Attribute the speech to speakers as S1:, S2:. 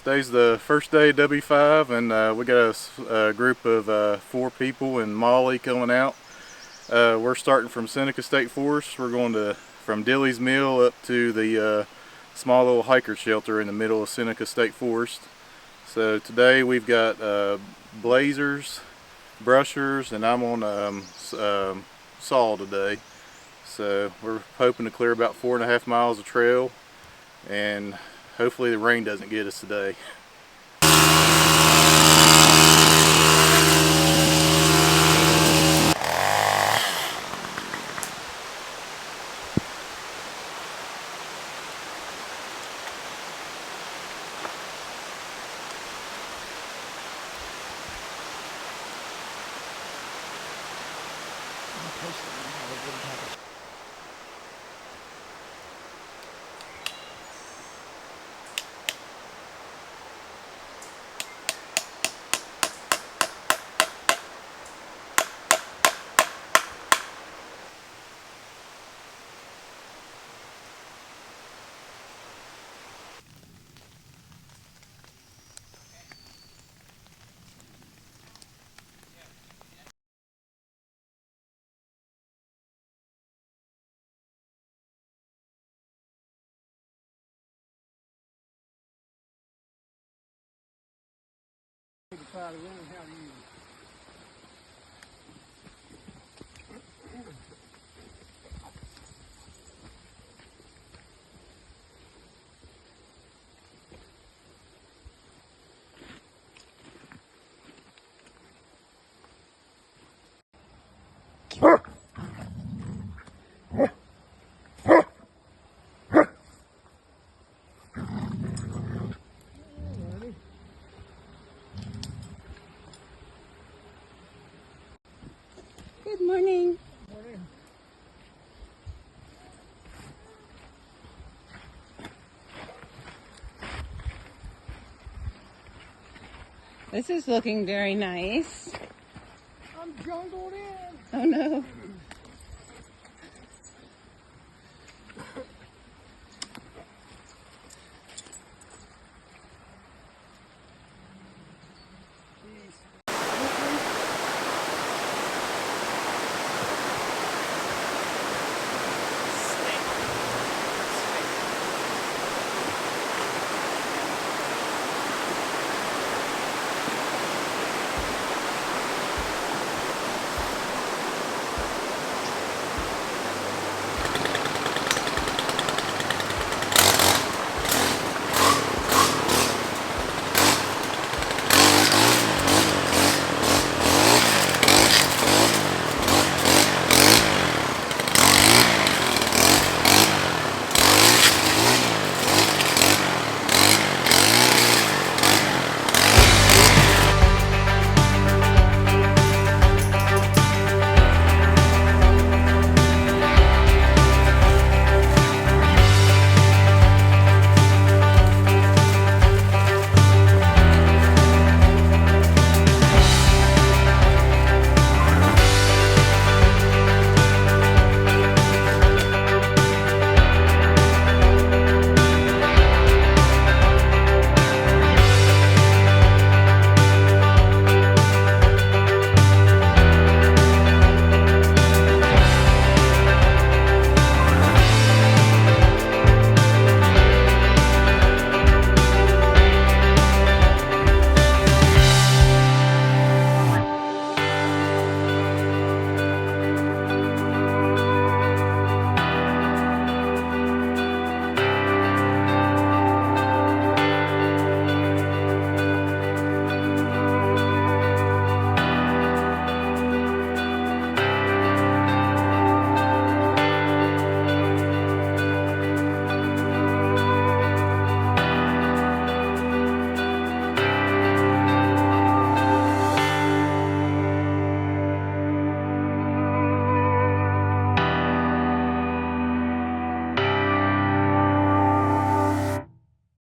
S1: Today's the first day of W5, and we got a group of 4 people and Molly coming out. We're starting from Seneca State Forest. We're going from Dilly's Mill up to the small little hiker shelter in the middle of Seneca State Forest. So today we've got blazers, brushers, and I'm on saw today. So we're hoping to clear about 4.5 miles of trail, and hopefully the rain doesn't get us today.
S2: Good morning. This is looking very nice.
S3: I'm jungled in.
S2: Oh no.